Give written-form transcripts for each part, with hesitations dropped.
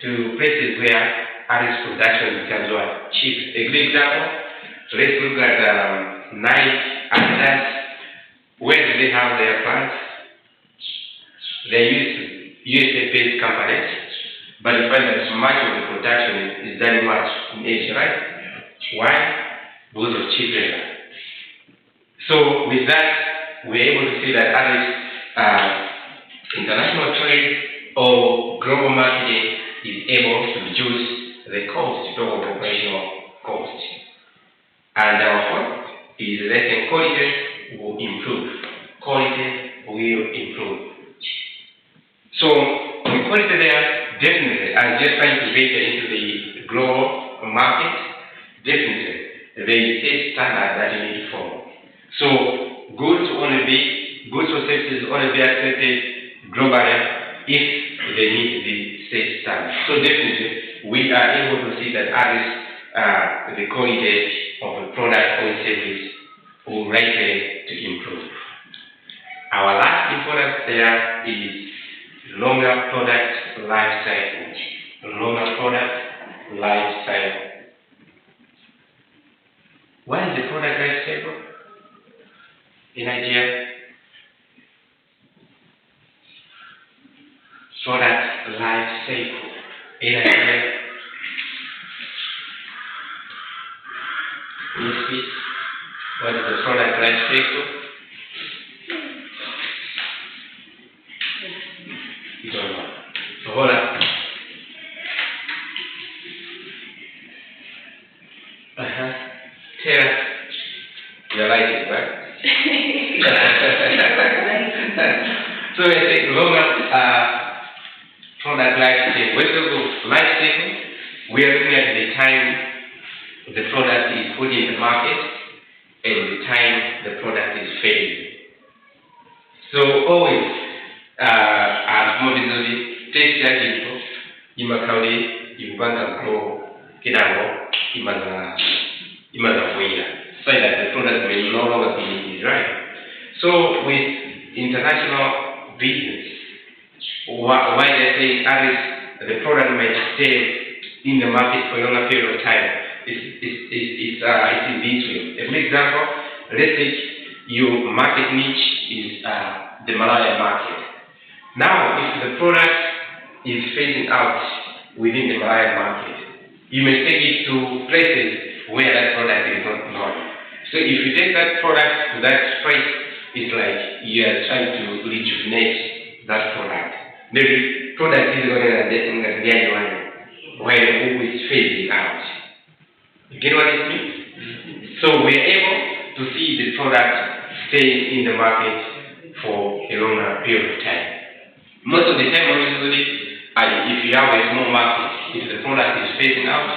to places where Irish production becomes what? Cheap. A good example, let's look at Nike, Adidas. Where do they have their plants? They use USA-based companies, but you find that much of the production is done much in Asia, right? Why? Because of cheap labor. So with that, we're able to see that Irish international trade or global marketing is able to reduce the cost, total operational cost. And therefore, is less than quality will improve. Quality will improve. So the quality there, definitely, as just trying to venture into the global market, definitely, there is a standard that you need to follow. So goods or services only be accepted globally if they meet the state standard. So definitely, we are able to see that the quality of the product or service will likely to improve. Our last importance there is longer product life cycle. Longer product life cycle. What is the product life cycle? In idea? Product life cycle. In idea? Yes, please. What is the product life cycle? You don't know. So hold up. Tell us. You're writing, right? So I think longer product life cycle. When we talk about life cycle, we are looking at the time the product is put in the market and the time the product is failing. So always, as more visually, take that info, Imakaudi, Ibanga Pro, Kidango, Imazafuya, so that the product may no longer be needed, right? So with international business, why they say the product may stay in the market for a longer period of time, it's in this way. As an example, let's say your market niche is the Malayan market. Now, if the product is phasing out within the Malayan market, you may take it to places where that product is not known. So if you take that product to that place, it's like you are trying to rejuvenate that product. The product is going to get one while the hope is phasing out. You get what it means? So we're able to see the product stay in the market for a longer period of time. Most of the time, usually, if you have a small market, if the product is phasing out,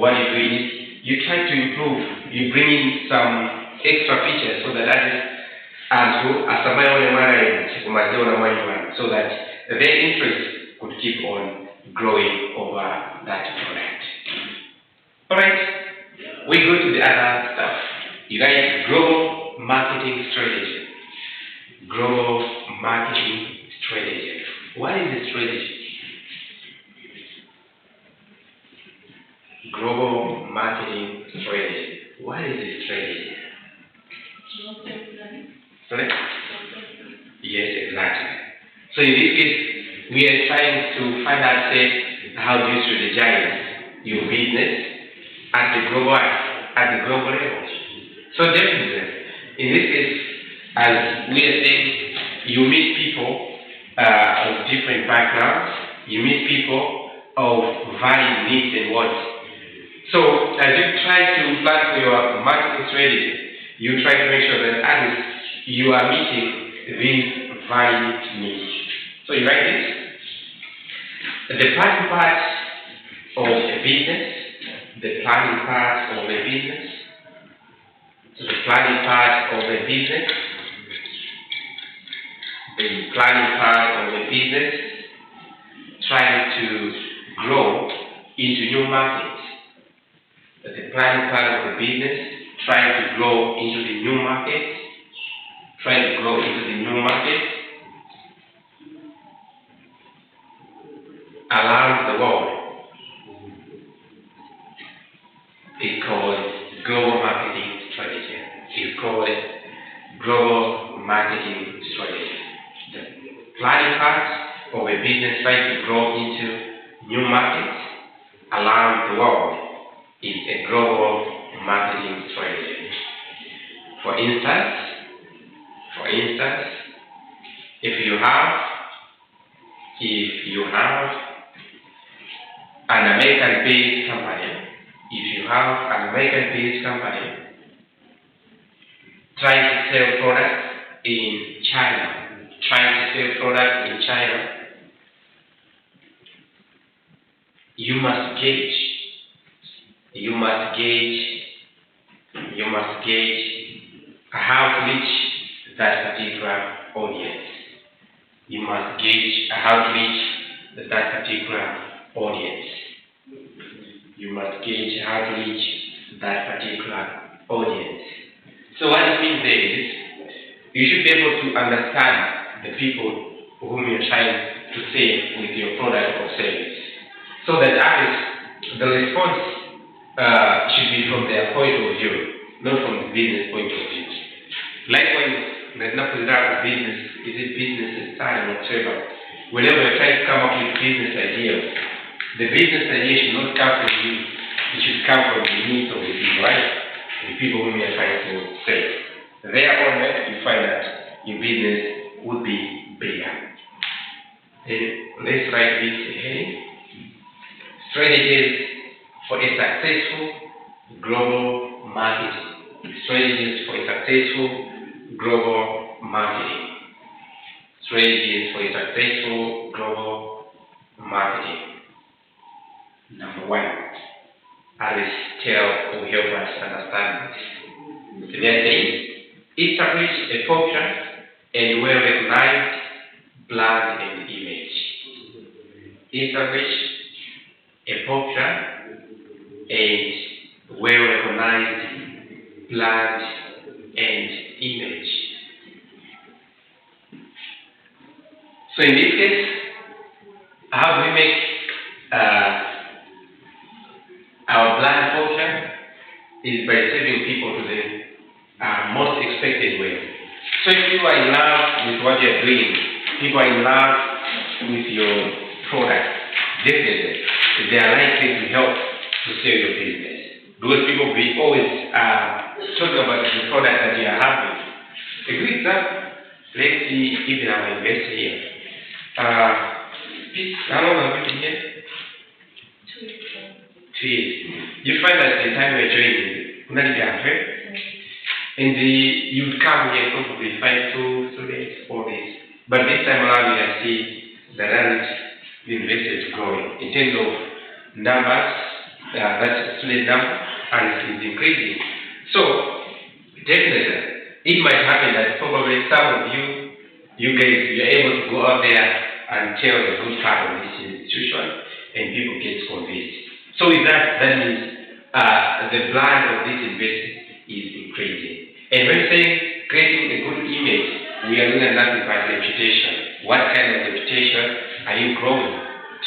what you do is you try to improve. You bring in some extra features so that so that their interest could keep on growing over that product. Alright, we go to the other stuff. You guys, global marketing strategy. Global marketing strategy. What is the strategy? Global marketing strategy. What is the strategy? Sorry? Yes, exactly. So in this case, we are trying to find out, how do you strategize your business at the global level. So definitely, in this case, as we are saying, you meet people of different backgrounds, you meet people of varied needs and wants. So as you try to plan for your marketing strategy, you try to make sure that as you are meeting these varied needs. So you write this. The planning part of a business. The planning part of a business. So the planning part of a business. The planning part of a business. Trying to grow into new markets. The planning part of the business. Trying to grow into the new market. Trying to grow into the new market around the world. is called global marketing strategy. It's called global marketing strategy. The planning part of a business trying to grow into new markets around the world is a global marketing strategy. For instance, if you have an American-based company trying to sell products in China, you must gauge how to reach that particular audience. You must gauge how to reach that particular audience. So what it means is, you should be able to understand the people whom you're trying to save with your product or service. So that the response should be from their point of view, not from the business point of view. Likewise, there's no result of business, is it business style or whatever. Whenever you're trying to come up with business ideas, the business idea should not come from you. It should come from the needs of the people, right? The people whom you're trying to save. Thereupon, you find that your business would be bigger. Then let's write this heading. Strategies for a successful global marketing. Strategies for a successful global marketing. Number one, Aristotle will help us understand this. They are saying, establish a popular and well-recognized brand and image. Establish a popular and well-recognized brand and image. So in this case, how do we make our brand culture? Is by saving people to the most expected way. So if you are in love with what you're doing, people are in love with your product, definitely they are likely to help to sell your business. Because people will be always talking about the product that you are having. A good example, let's see even our investor here. How long have you been here? 2 years. You find that the time we're joining, and you would come here probably 5 to 3 days, 4 days. But this time around, you can see the rate the investor is growing in terms of numbers, that's student number, and it is increasing. So, definitely, it might happen that probably some of you guys, you're able to go out there and tell the good part of this institution, and people get convinced. So with that means the brand of this investor is increasing. And when saying creating a good image, we are looking at nothing but reputation. What kind of reputation are you growing?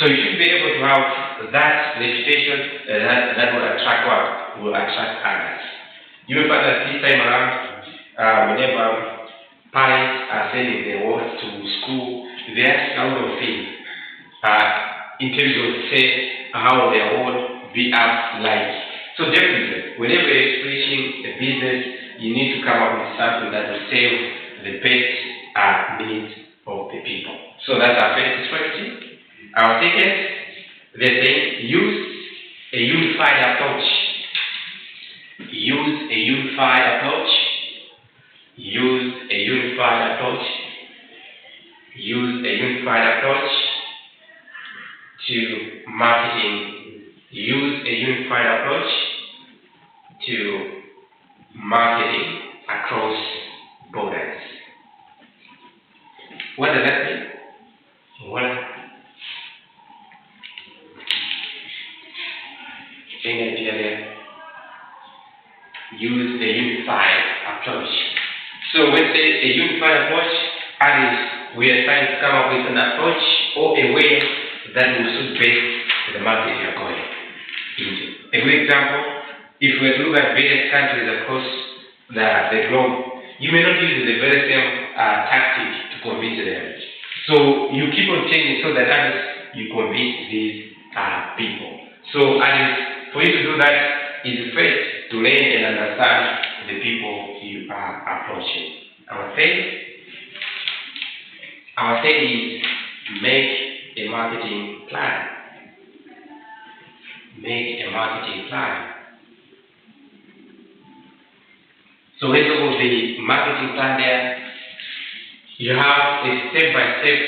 So you should be able to have that reputation that will attract others. You will find that this time around, whenever parents are sending their words to school, they ask a lot of things in terms of say how their word be up like. So definitely, whenever you're establishing a business, you need to come up with something that will serve the best needs of the people. So that's our first strategy. Our second, they say use a unified approach. Use a unified approach to marketing. Use a unified approach to marketing across borders. What does that mean? Any idea there? Use a unified approach. So when we say a unified approach, we are trying to come up with an approach or a way that will suit best the market you are going into. A good example, if we were to look at various countries across the globe, you may not use the very same tactic to convince them. So you keep on changing so that others you convince these people. So and for you to do that is first to learn and understand the people you are approaching. Our third is make a marketing plan. Make a marketing plan. So when you look at the marketing plan there, you have a step-by-step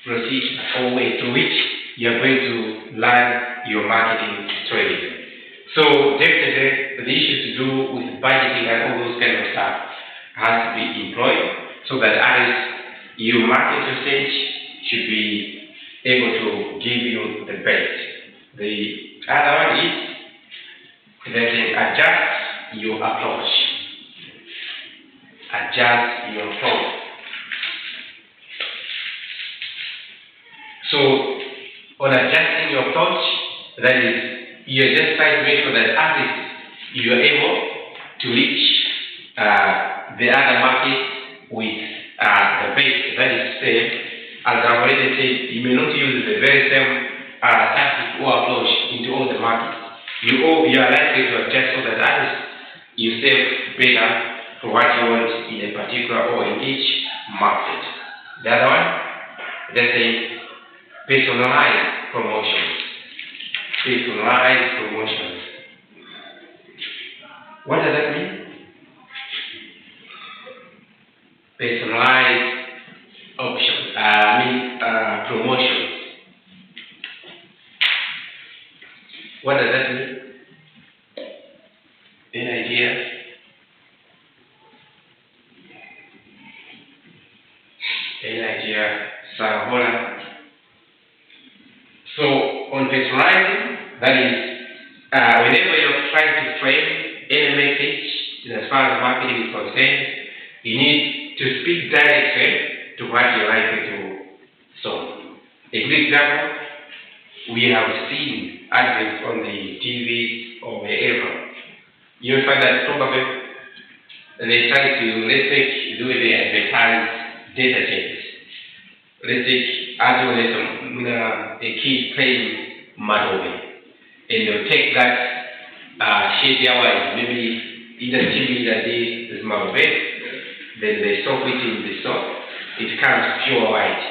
procedure or way through which you are going to learn your marketing strategy. So definitely the issue to do with budgeting and all those kind of stuff has to be employed so that as your market research should be able to give you the best. The other one is that adjust your approach. Adjust your approach. So on adjusting your approach, that is, you're just trying to make sure that at least you are able to reach the other market with the base that is same. As I've already said, you may not use the very same tactic or approach into all the markets. You are likely to adjust so that at least you save better for what you want in a particular or in each market. The other one, let's say personalized promotions. Personalized promotions. What does that mean? Personalized options. Promotions. What does that mean? Any idea? Any idea? Sarah? So on personalizing, that is, whenever you're trying to frame any message as far as marketing is concerned, you need to speak directly to what you're likely to solve. A good example, we have seen adverts on the TV or wherever. You'll find that probably they try to, let's say, do the advertised detergents. Let's take a kid playing Madobe, and they'll take that shade away, maybe either TV that is Madobe, then they soak it in the soap, it becomes pure white.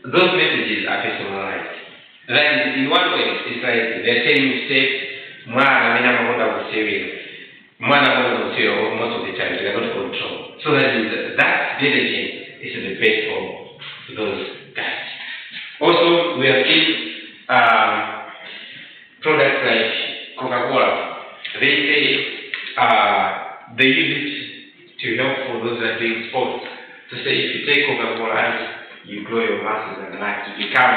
Those messages are personalized. That is, in one way, it's like they're telling you, most of the time, they are not controlled. So that detergent is the best for those guys. Also, we have seen products like Coca-Cola. They say they use it to help for those that are doing sports. To say if you take Coca-Cola, you grow your muscles and like to become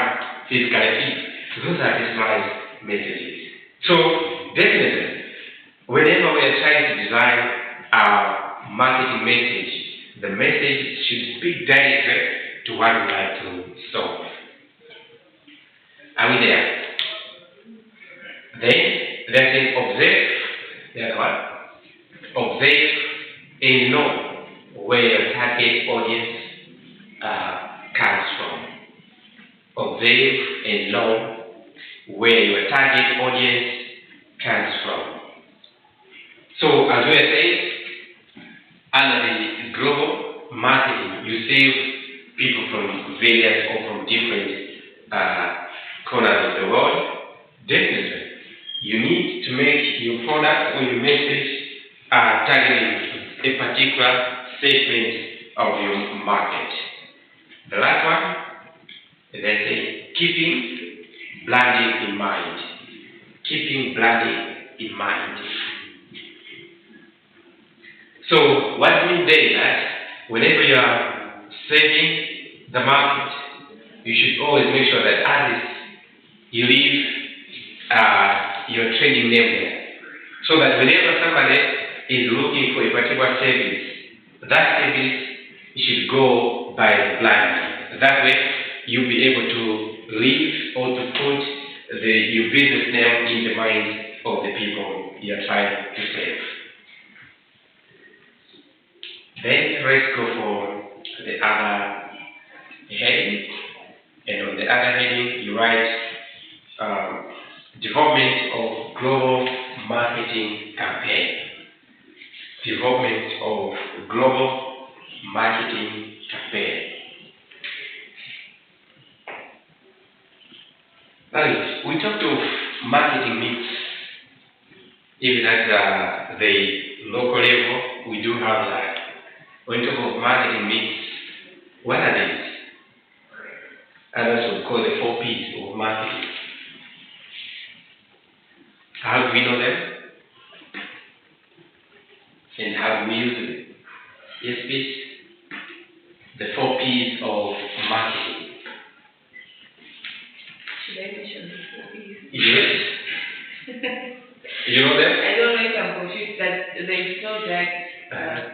physically fit. Those are personalized messages. So definitely, whenever we are trying to design our marketing message, the message should speak directly to what we like to solve. Are we there? Then there's an observe. That's what? Observe and know where your target audience comes from. Observe and know where your target audience comes from. So as we are saying, under the global marketing, you save people from various or from different corners of the world. Definitely, you need to make your product or your message targeting a particular segment of your market. The last one, let's say, keeping branding in mind. Keeping branding in mind. So what it means there is that whenever you are serving the market, you should always make sure that at least you leave your trading name there. So that whenever somebody is looking for a particular service, that service should go by the brand. That way you'll be able to leave or to put your business name in the mind of the people you are trying to save. Then let's go for the other heading, and on the other heading you write development of global marketing campaign. Development of global marketing campaign. Now, we talked of marketing mix. Even at the local level, we do have that. When we talk of marketing mix, what are these? Others would call the 4 P's of marketing. How do we know them? And how do we use them? Yes, please. The 4 P's of marketing. Should I mention the 4 P's? Yes. You know them? I don't know if I'm confused, but there is product,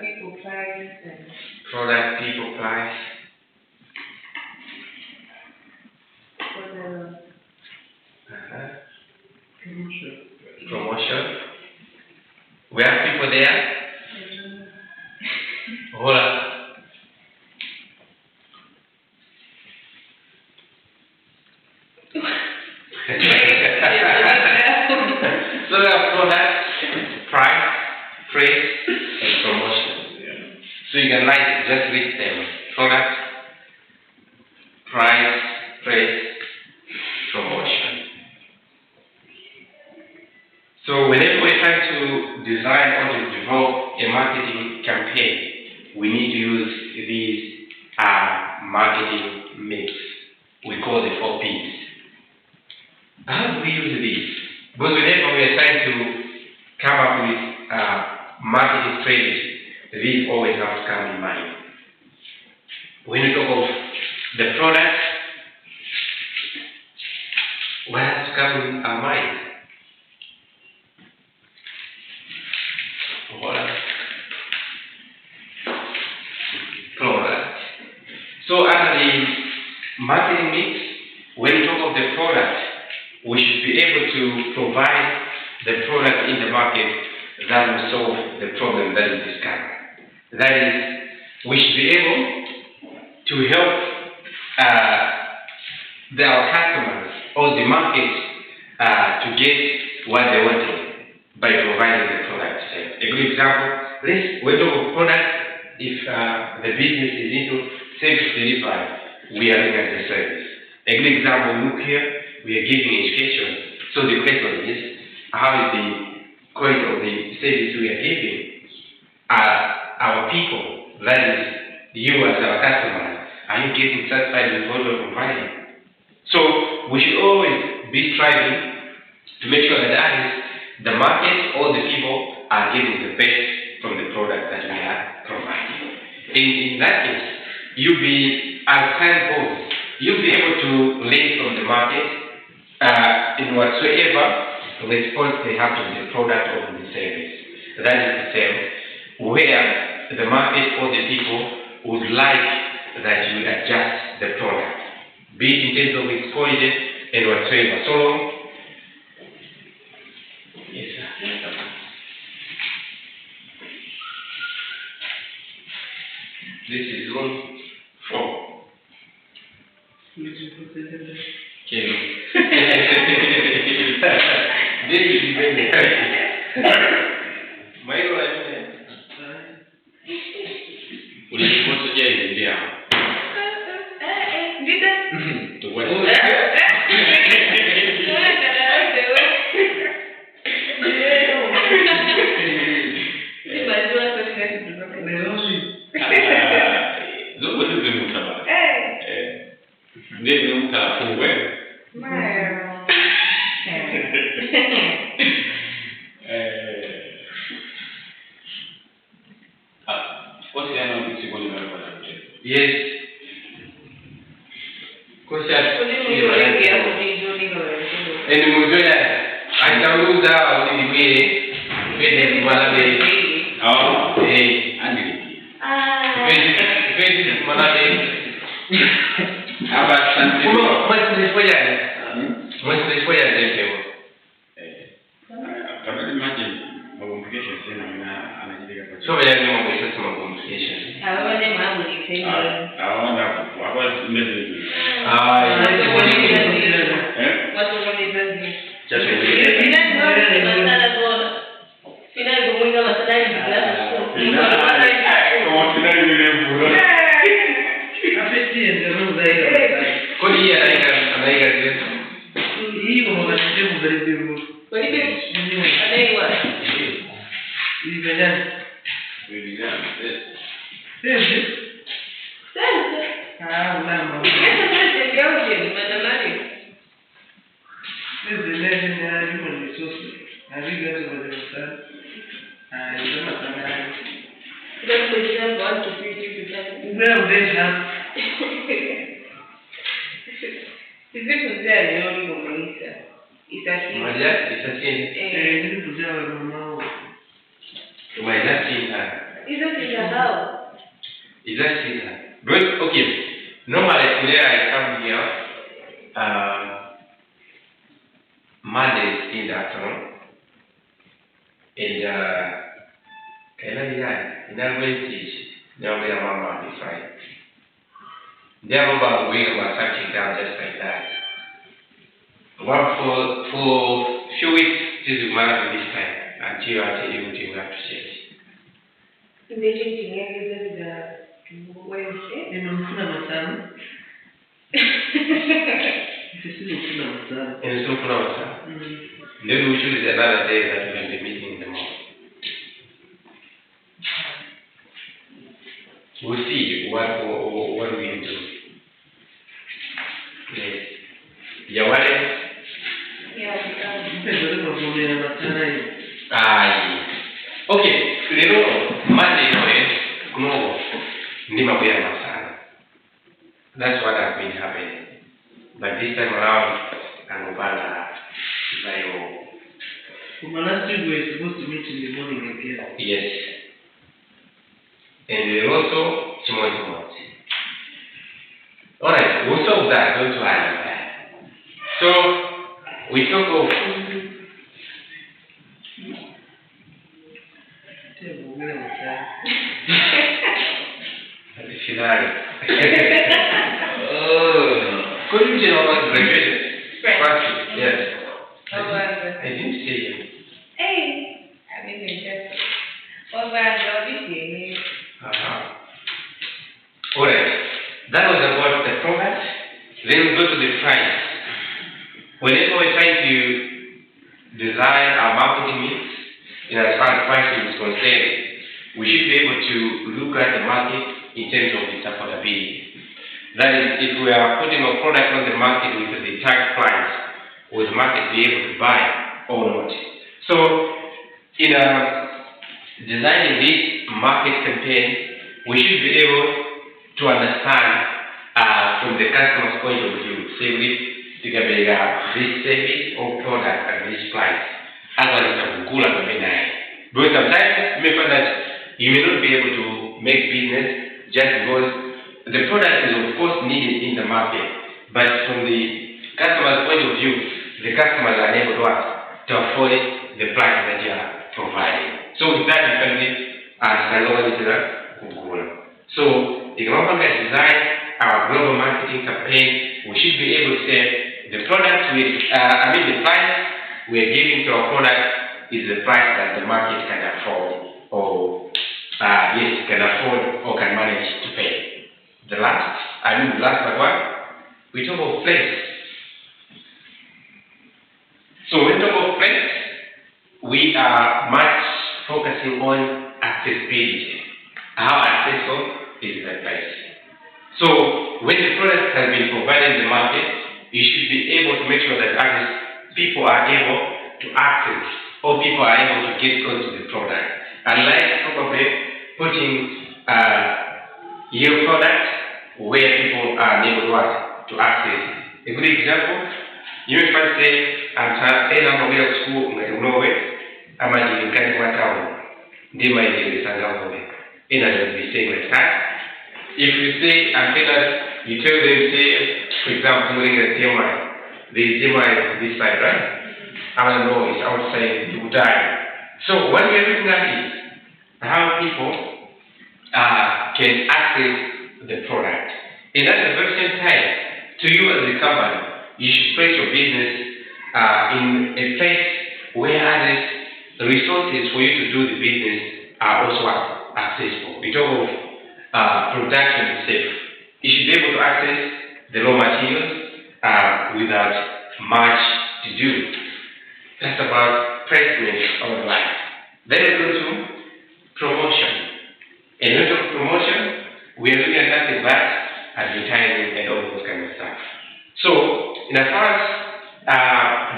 people, price, and... Product, people, price. For the... Promotion. We have people there. Hold on. So we have product, price, praise, and promotion. So you can just list them. Product, price, praise, promotion. So whenever we're trying to design or to develop a marketing campaign, we need to use these marketing mix. We call the 4 P's. How do we use these? Because whenever we are trying to come up with marketing strategy, these always have to come in mind. When you talk of the product, what has to come in our mind? Product. So under the marketing mix, when you talk of the product, we should be able to provide the product in the market that will solve the problem that is discovered. That is, we should be able to help our customers or the market to get what they wanted by providing the product. A good example, when we talk of product, if the business is into service delivery, we are looking at the service. A good example, look here, we are giving education. So the question is, how is the quality of the service we are giving? Our people, that is, you as our customers, are you getting satisfied with what we're providing? So we should always be striving to make sure that the market or the people are getting the best from the product that we are providing. In that case, you'll be, as time goes, you'll be able to learn from the market in whatsoever response they have to the product or the service. That is the same, where the market or the people would like that you adjust the product, be it in terms of its quality and whatsoever. So, yes, sir. This is room 4. Okay. This is very my life. What do you want to get in there? The what? Yes. So we are going to some communication. However, they might be saying, what's the one they does this? Just But okay, normally today I come here Monday in the afternoon and can I Wednesday now we are Monday Friday. They have about a week about touching down just like that. Well, for few weeks this is one of this time until I tell you what you have to say. Wednesday? In Then we choose another day that we will be meeting in the morning. We'll see what we do. Yes. Yawale? Yeah. Okay, lero Monday tomorrow ndima kuya masana. That's what has been happening. But this time around, I'm gonna last week we were supposed to meet in the morning again. yes. And we also tomorrow. Alright, we'll solve that, don't worry about that. So we talk of could you tell us graduation? Yes. I didn't see you. Hey, I mean, just Alright, that was about the product. Then we go to the price. Whenever we're trying to design our marketing mix, as far as pricing is concerned, we should be able to look at the market in terms of its affordability. That is, if we are putting a product on the market with the tag price, will the market be able to buy or not? So, in designing this market campaign, we should be able to understand from the customer's point of view, say this service or product at this price. Because sometimes you may find that you may not be able to make business just because the product is of course needed in the market, but from the customer's point of view, the customers are able to afford the price that you are providing. So with that, you can live as Google. So if we design our global marketing campaign, we should be able to say the product the price we are giving to our product is the price that the market can afford or can afford or can manage to pay. The last but one, we talk of place. So when we talk of place, we are much focusing on accessibility. How accessible is the place? So when the product has been provided in the market, you should be able to make sure that people are able to access or people are able to get onto the product. Unlike probably putting your product where people are able to access. A good example, you may first say, I'm going to school in Norway, I'm going to get my town. They might be in be saying like that. If you say, you tell them, say, for example, during the DMI, the DMI is this side, right? I don't know, it's outside, you die. So when we're looking at it, how people can access the product. And at the very same time, to you as a company, you should place your business in a place where others, resources for you to do the business are also accessible. We talk of production itself. You should be able to access the raw materials without much to do. That's about placement of the line. Then we go to promotion. And when we talk promotion, we are looking at nothing but advertising and all those kind of stuff. So, in as far as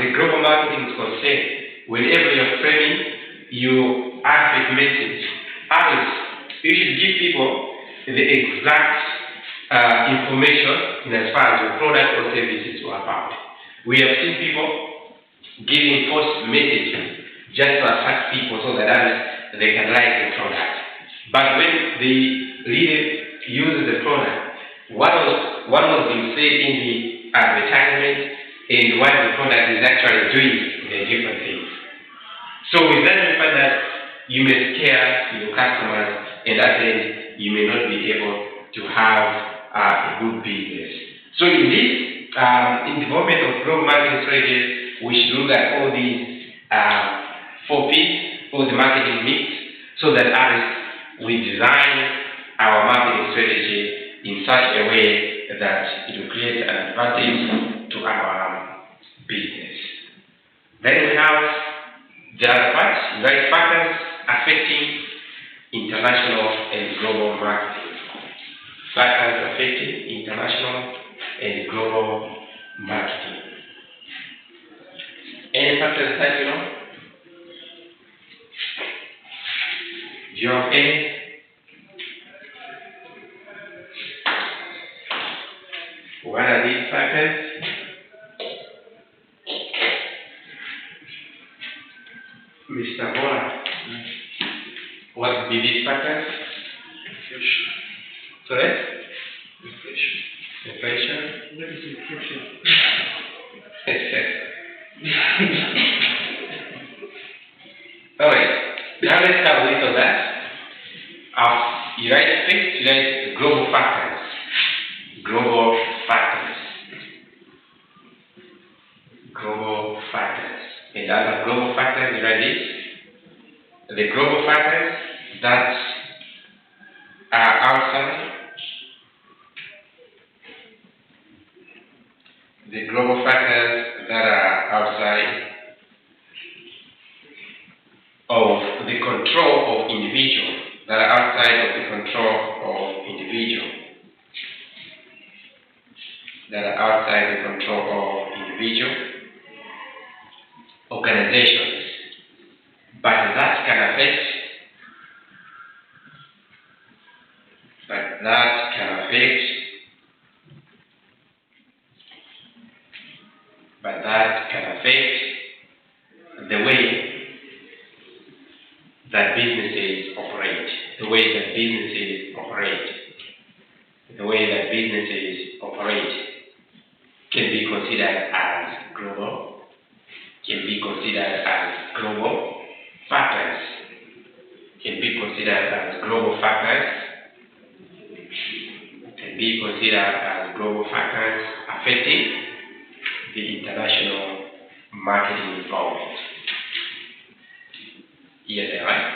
the global marketing is concerned, whenever you're framing, you add a message. You should give people the exact information in as far as your product or services are about. We have seen people giving false messages just to attract people so that they can like the product. But when the reader uses the product, what was being said in the advertisement and what the product is actually doing, they're different things. So with that, you find that you may scare your customers, and that then you may not be able to have a good business. So in this, in development of global marketing strategies, we should look at all these 4 P's, all the marketing mix, so that as we design our marketing strategy in such a way that it will create an advantage to our business. Then we have the other part, various factors affecting international and global marketing. Factors affecting international and global marketing. Any factors that you know? Do you have any? What are these factors? Mr. Bola, what would be these factors? Inflation. Sorry? Inflation. Inflation? What is inflation? Alright, now let's have a look at that. You write first, you write global factors. Global factors. Global factors. And other global factors, you write this. The global factors that are outside. The global factors that are outside of the control of individual. That are outside of the control of individual. That are outside the control of individual organizations, but that can affect the way that businesses operate, the way that businesses operate, the way that businesses operate can be considered as global, can be considered as global factors, can be considered as global factors, can be considered as global factors affecting the international marketing involvement. Yes, right?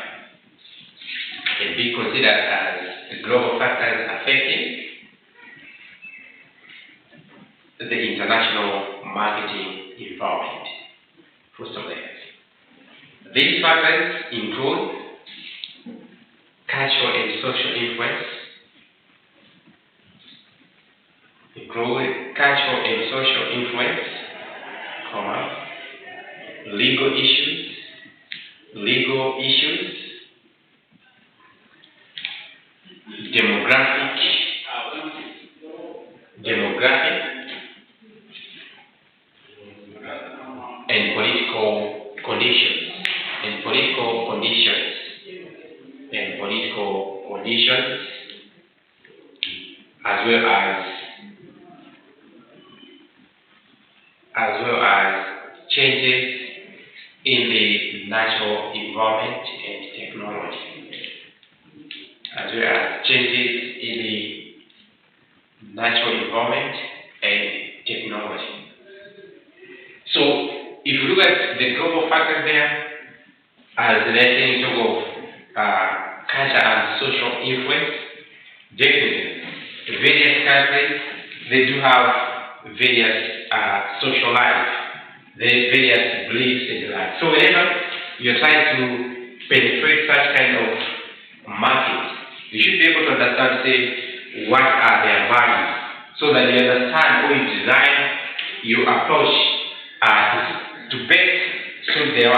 Can be considered as global factors affecting the international marketing involvement. First of all, these factors include cultural and social influence, legal issues, demographic, and political conditions, as well as changes in the natural environment and technology. as well as changes in the natural environment and technology. So, if you look at the global factors there, as relating to culture and social influence, definitely, various countries, they do have various social life, various beliefs in life. So whenever you're trying to penetrate such kind of market, you should be able to understand, say, what are their values, so that you understand or you design your approach to best suit their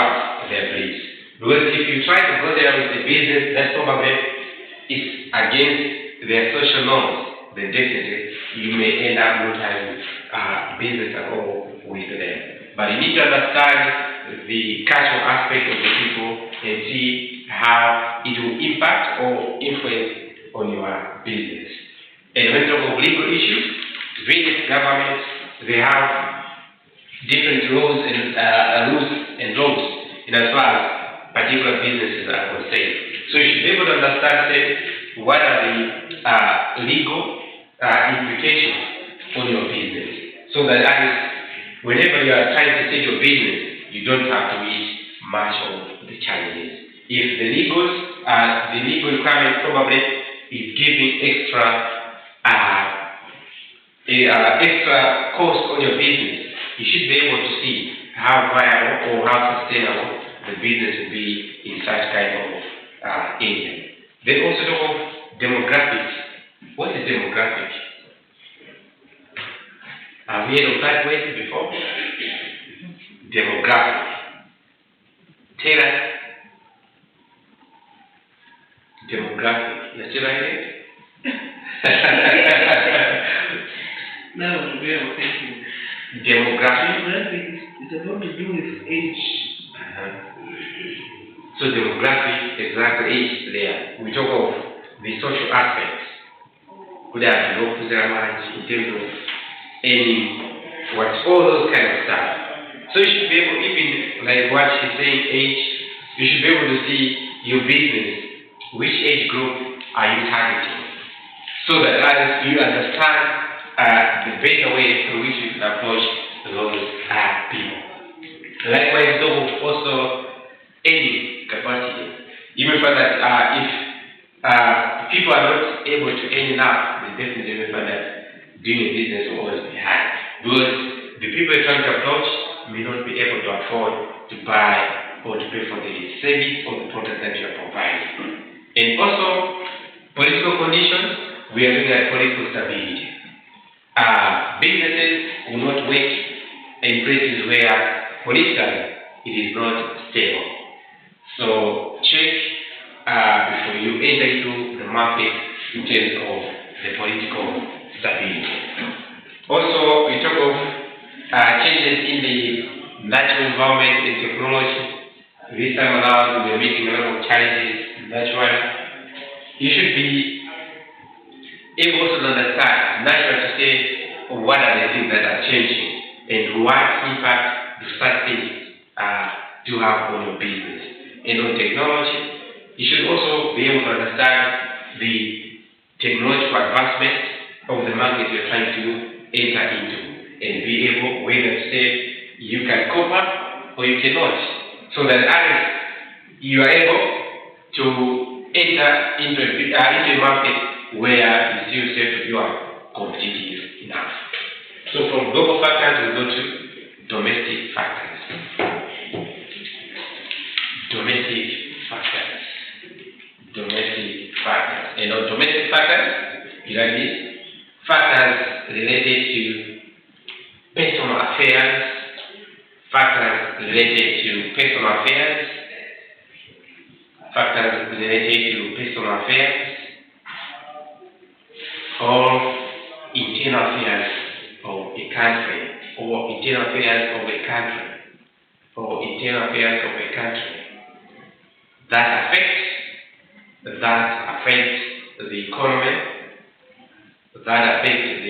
beliefs. Because if you try to go there with a business that probably is against their social norms, then definitely you may end up not having business at all with them. But you need to understand the cultural aspect of the people and see how it will impact or influence on your business. And when you talk of legal issues, various governments, they have different rules and laws in as far as particular businesses are concerned. So you should be able to understand, say, what are the legal implications on your business, so that at least whenever you are trying to set your business, you don't have to meet much of the challenges. If the legal requirement probably is giving extra cost on your business, you should be able to see how viable or how sustainable the business will be in such kind of area. Then also talk of demographics. What is demographic? Have you heard of that word before? Demographic. Tell us. Demographic. You're still right No, we are thinking. Demographic. Demographic is about to do with age. So demographic, exactly age there. We talk of the social aspects. Could have no physical in terms of any all those kind of stuff. So you should be able, even like what she's saying, age, you should be able to see your business, which age group are you targeting, so that as you understand the better way through which you can approach those people. Likewise, also earning capacity. You may find that if people are not able to earn enough, then definitely you may find that doing a business will always be hard. Because the people you're trying to approach may not be able to afford to buy or to pay for the service or the product that you are providing. And also, political conditions, we are looking at political stability. Businesses will not work in places where politically it is not stable. So check before you enter into the market in terms of the political stability. Also, we talk of changes in the natural environment and technology. This time around, we are meeting a lot of challenges naturally. You should be able to understand, naturally, to say what are the things that are changing and what impact do such things do have on your business. And on technology, you should also be able to understand the technological advancement of the market you're trying to enter into and be able, whether to say you can cope up or you cannot, so that as you are able to enter into a market where you still say you are competitive enough. So from global factors, we go to domestic factors. Domestic factors. And on domestic factors, you have these factors related to personal affairs, factors related to personal affairs, or internal affairs of a country, or internal affairs of a country, or internal affairs of a country that affect the economy, that affects the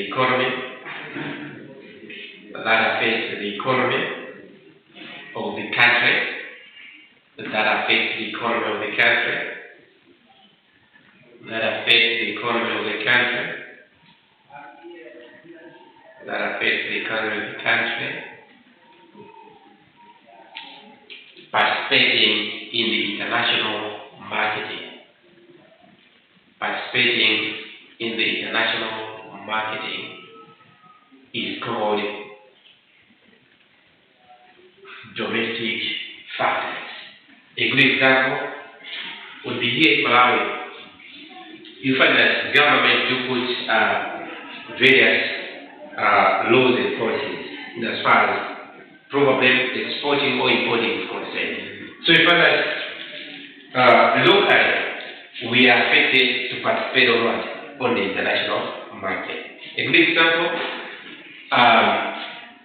economy of the country, that affects the economy of the country, that affect the economy of the country, participating in the international marketing, is called domestic factors. A good example would be here in Malawi. You find that government do put various laws and policies as far as probably exporting or importing is concerned. So you find that locally we are affected to participate on the international market. A good example,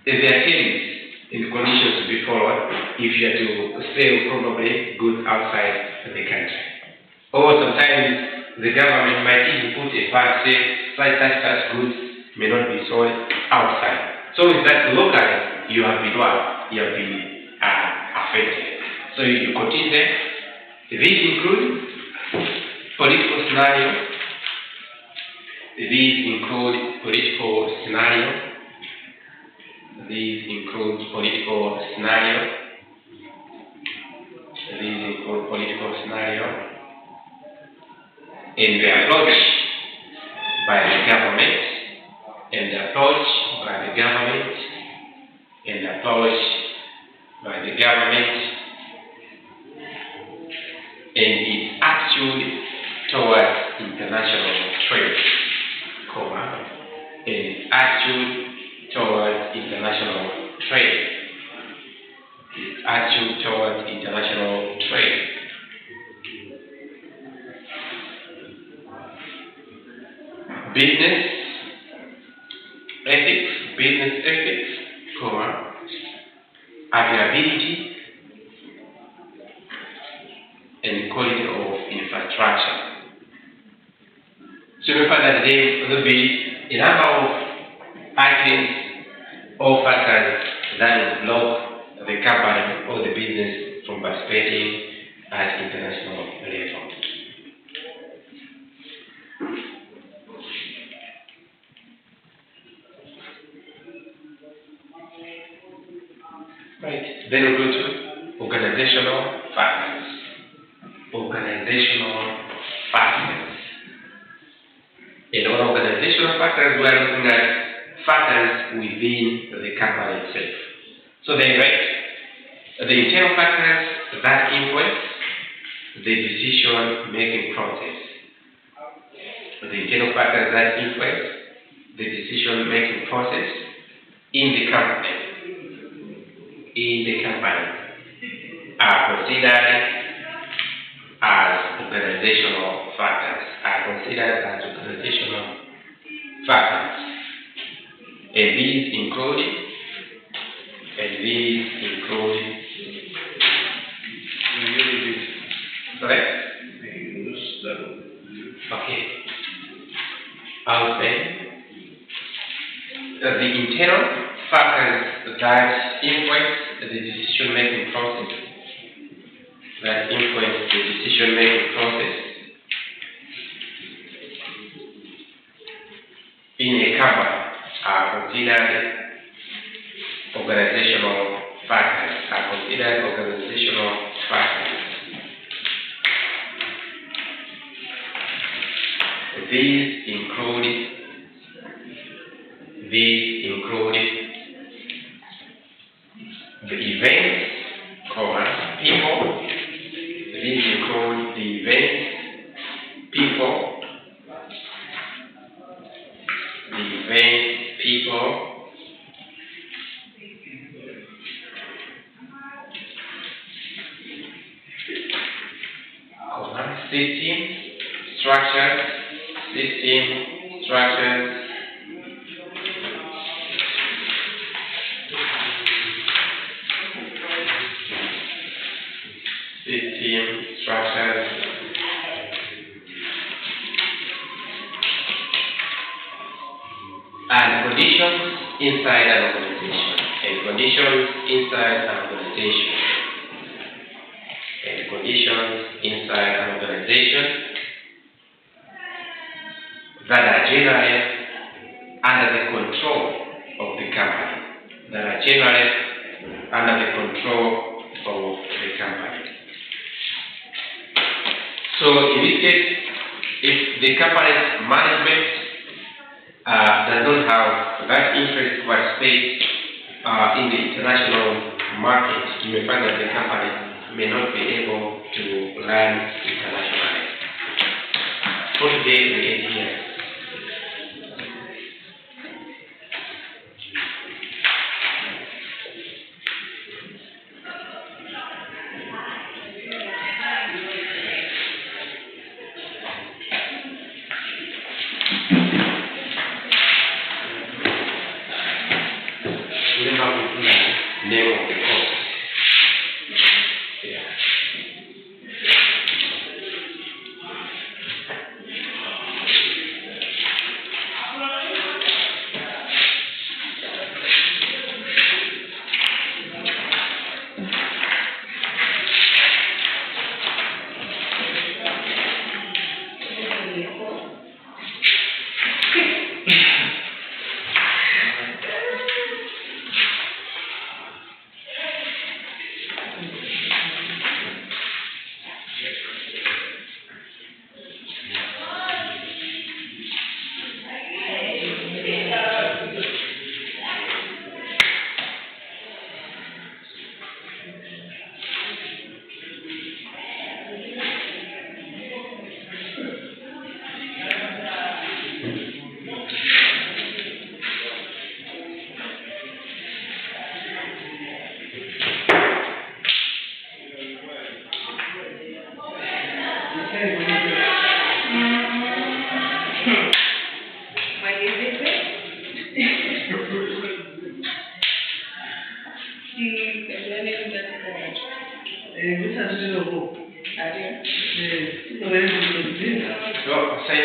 there are things and conditions to be followed if you are to sell probably goods outside the country. Or sometimes the government might even put a ban say such goods may not be sold outside. So with that locally you have been affected. So you continue there. These include political scenario. These include political scenario. And the approach by the government, and its attitude towards international trade, business ethics, availability and quality of infrastructure. So we find that there will be a number of items or factors that will block the company or the business from participating at international level. Right. Then we go to organizational factors. In our organizational factors, we are looking at factors within the company itself. So then, the internal factors that influence the decision-making process. In the company are considered as organizational factors. And these include correct? Okay. I would say the internal factors that influence the decision-making process. In a company are considered organizational factors. These include the events, people. These include the events, people. System, structures. And conditions inside an organization. that are generally under the control of the company. That are generally under the control of the company. So in this case, if the company's management does not have that interest to participate in the international market, you may find that the company may not be able to run internationally. For today, we end here. Remember the name of the course. Yeah. So, say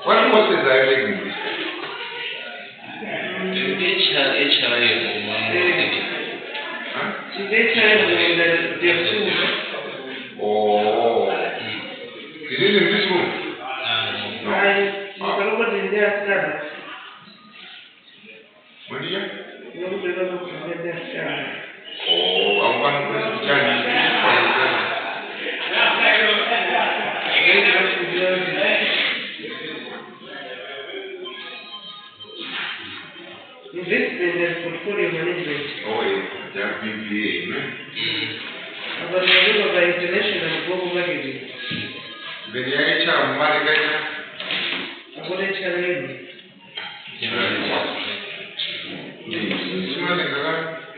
What courses are you taking? Huh? She's HRM in their school. Oh. Is it in this room? She's nobody in their study. What did you? Nobody in their study. Oh, I'm going to put the Chinese. Investment and portfolio management. Oh, yeah, BBA. About the level of international global marketing. The HR manager. About HRM.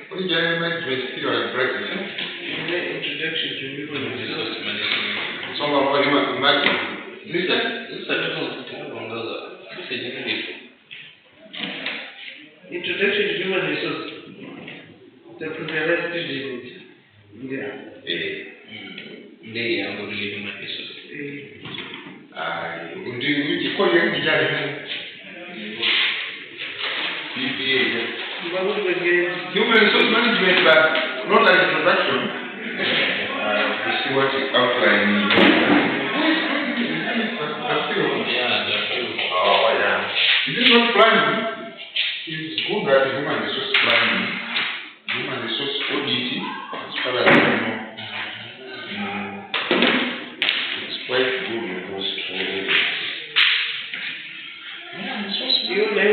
What did you management still on practice? Introduction to human resource management. Some of them imagine. Listen. Introduction to human resource. The progressive student. Yeah. Call you BBA. Human resource management, but not like introduction. To see what is outlining. Oh, yeah. This is not planning. It's good that human resource planning, human resource auditing, as far as I know. It's quite good with those two areas. You know,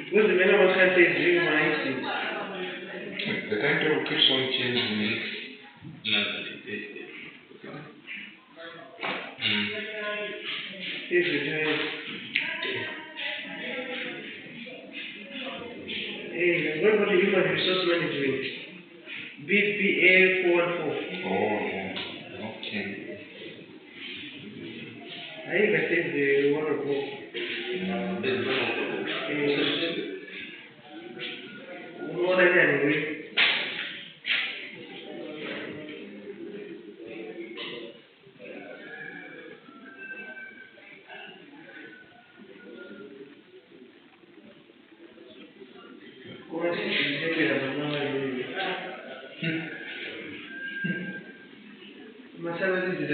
because the men of us can say drink my ice. The timetable keeps on changing. Here's the time. Hey, what about the human resource management? BPA 414. Oh, okay. I think I said the water book. What again? Masala is the